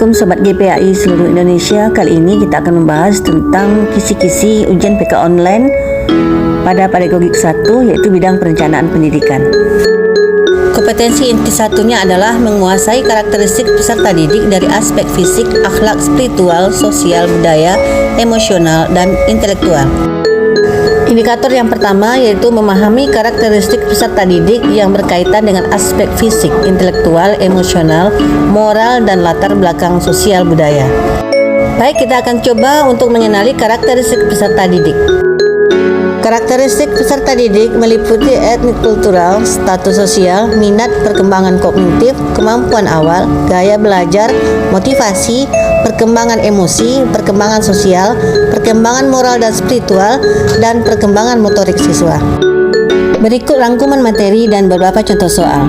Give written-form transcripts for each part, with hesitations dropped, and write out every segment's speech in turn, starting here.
Assalamualaikum Sobat GPAI seluruh Indonesia. Kali ini kita akan membahas tentang kisi-kisi ujian PK online pada pedagogik 1, yaitu bidang perencanaan pendidikan. Kompetensi inti satunya adalah menguasai karakteristik peserta didik dari aspek fisik, akhlak, spiritual, sosial, budaya, emosional, dan intelektual. Indikator yang pertama yaitu memahami karakteristik peserta didik yang berkaitan dengan aspek fisik, intelektual, emosional, moral, dan latar belakang sosial budaya. Baik, kita akan coba untuk mengenali karakteristik peserta didik. Karakteristik peserta didik meliputi etnik kultural, status sosial, minat, perkembangan kognitif, kemampuan awal, gaya belajar, motivasi, perkembangan emosi, perkembangan sosial, perkembangan moral dan spiritual, dan perkembangan motorik siswa. Berikut rangkuman materi dan beberapa contoh soal.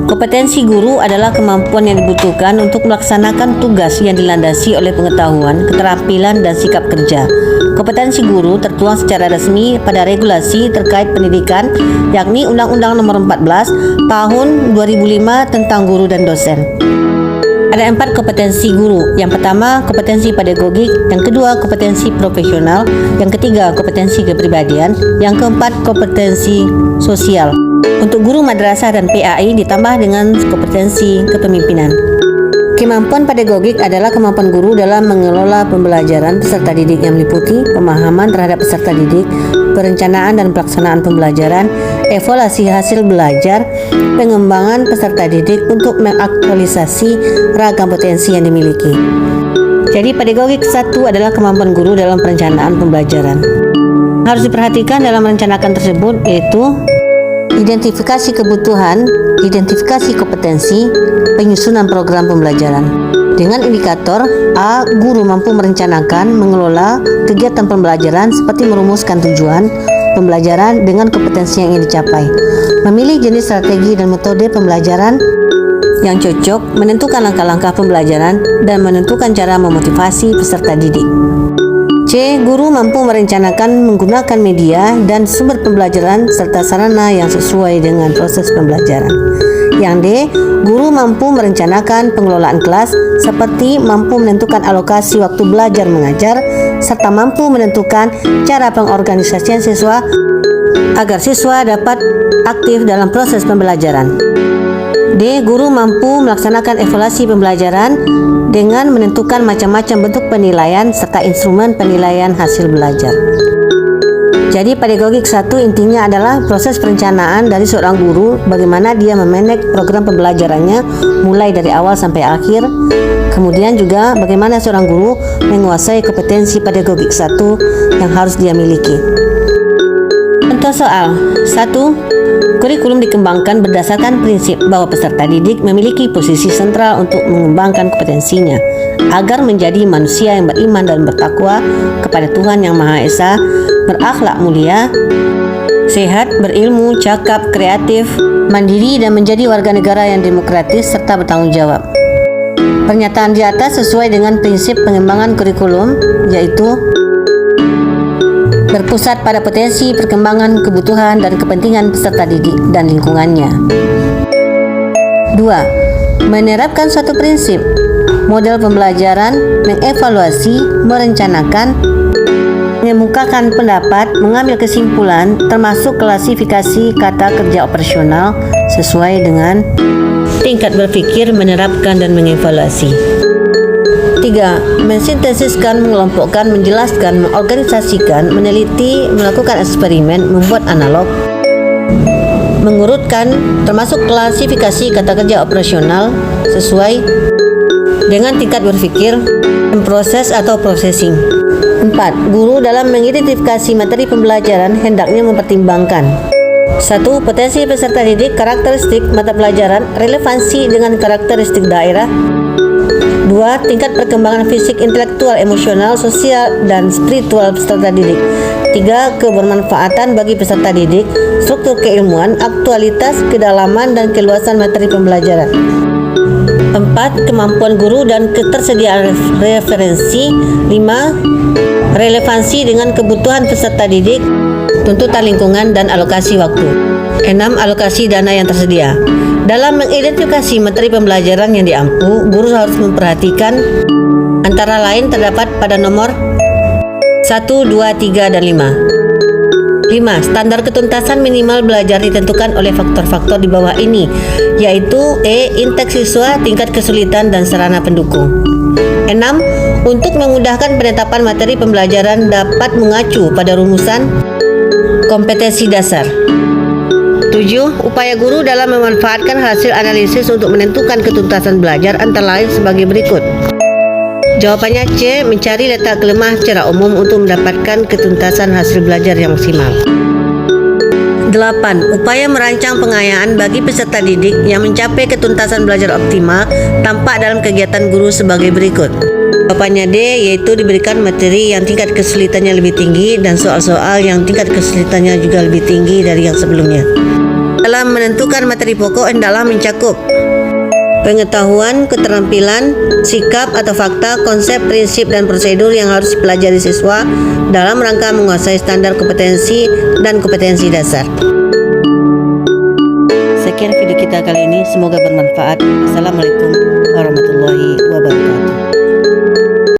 Kompetensi guru adalah kemampuan yang dibutuhkan untuk melaksanakan tugas yang dilandasi oleh pengetahuan, keterampilan, dan sikap kerja. Kompetensi guru tertuang secara resmi pada regulasi terkait pendidikan, yakni Undang-Undang Nomor 14 Tahun 2005 tentang guru dan dosen. Ada 4 kompetensi guru. Yang pertama, kompetensi pedagogik. Yang kedua, kompetensi profesional. Yang ketiga, kompetensi kepribadian. Yang keempat, kompetensi sosial. Untuk guru madrasah dan PAI ditambah dengan kompetensi kepemimpinan. Kemampuan pedagogik adalah kemampuan guru dalam mengelola pembelajaran peserta didik yang meliputi pemahaman terhadap peserta didik, perencanaan dan pelaksanaan pembelajaran, evaluasi hasil belajar, pengembangan peserta didik untuk mengaktualisasi ragam potensi yang dimiliki. Jadi pedagogik 1 adalah kemampuan guru dalam perencanaan pembelajaran. Harus diperhatikan dalam merencanakan tersebut yaitu identifikasi kebutuhan, identifikasi kompetensi, penyusunan program pembelajaran. Dengan indikator A, guru mampu merencanakan, mengelola kegiatan pembelajaran seperti merumuskan tujuan pembelajaran dengan kompetensi yang ingin dicapai, memilih jenis strategi dan metode pembelajaran yang cocok, menentukan langkah-langkah pembelajaran, dan menentukan cara memotivasi peserta didik. C. Guru mampu merencanakan menggunakan media dan sumber pembelajaran serta sarana yang sesuai dengan proses pembelajaran. Yang D. Guru mampu merencanakan pengelolaan kelas seperti mampu menentukan alokasi waktu belajar mengajar serta mampu menentukan cara pengorganisasian siswa agar siswa dapat aktif dalam proses pembelajaran. D. Guru mampu melaksanakan evaluasi pembelajaran dengan menentukan macam-macam bentuk penilaian serta instrumen penilaian hasil belajar. Jadi pedagogik 1 intinya adalah proses perencanaan dari seorang guru, bagaimana dia memanage program pembelajarannya mulai dari awal sampai akhir. Kemudian juga bagaimana seorang guru menguasai kompetensi pedagogik 1 yang harus dia miliki. Contoh soal 1. Kurikulum dikembangkan berdasarkan prinsip bahwa peserta didik memiliki posisi sentral untuk mengembangkan kompetensinya agar menjadi manusia yang beriman dan bertakwa kepada Tuhan Yang Maha Esa, berakhlak mulia, sehat, berilmu, cakap, kreatif, mandiri, dan menjadi warga negara yang demokratis serta bertanggung jawab. Pernyataan di atas sesuai dengan prinsip pengembangan kurikulum, yaitu berpusat pada potensi perkembangan kebutuhan dan kepentingan peserta didik dan lingkungannya. 2. Menerapkan suatu prinsip, model pembelajaran, mengevaluasi, merencanakan, mengemukakan pendapat, mengambil kesimpulan, termasuk klasifikasi kata kerja operasional sesuai dengan tingkat berpikir, menerapkan, dan mengevaluasi. 3. Mensintesiskan, mengelompokkan, menjelaskan, mengorganisasikan, meneliti, melakukan eksperimen, membuat analog, mengurutkan, termasuk klasifikasi kata kerja operasional sesuai dengan tingkat berpikir, proses atau processing. 4. Guru dalam mengidentifikasi materi pembelajaran hendaknya mempertimbangkan 1. Potensi peserta didik, karakteristik mata pelajaran, relevansi dengan karakteristik daerah. 2. Tingkat perkembangan fisik, intelektual, emosional, sosial, dan spiritual peserta didik. 3. Kebermanfaatan bagi peserta didik, struktur keilmuan, aktualitas, kedalaman, dan keluasan materi pembelajaran. 4. Kemampuan guru dan ketersediaan referensi. 5. Relevansi dengan kebutuhan peserta didik, tuntutan lingkungan, dan alokasi waktu. 6. Alokasi dana yang tersedia. Dalam mengidentifikasi materi pembelajaran yang diampu, guru harus memperhatikan antara lain terdapat pada nomor 1, 2, 3, dan 5. 5. Standar ketuntasan minimal belajar ditentukan oleh faktor-faktor di bawah ini, yaitu intake siswa, tingkat kesulitan, dan sarana pendukung. 6. Untuk memudahkan penetapan materi pembelajaran dapat mengacu pada rumusan kompetensi dasar. 7. Upaya guru dalam memanfaatkan hasil analisis untuk menentukan ketuntasan belajar antara lain sebagai berikut. Jawabannya C. Mencari letak kelemah secara umum untuk mendapatkan ketuntasan hasil belajar yang maksimal. 8. Upaya merancang pengayaan bagi peserta didik yang mencapai ketuntasan belajar optimal tampak dalam kegiatan guru sebagai berikut. Jawabannya D, yaitu diberikan materi yang tingkat kesulitannya lebih tinggi dan soal-soal yang tingkat kesulitannya juga lebih tinggi dari yang sebelumnya. Dalam menentukan materi pokok hendaklah mencakup pengetahuan, keterampilan, sikap atau fakta, konsep, prinsip, dan prosedur yang harus dipelajari siswa dalam rangka menguasai standar kompetensi dan kompetensi dasar. Sekian video kita kali ini, semoga bermanfaat. Assalamualaikum warahmatullahi wabarakatuh.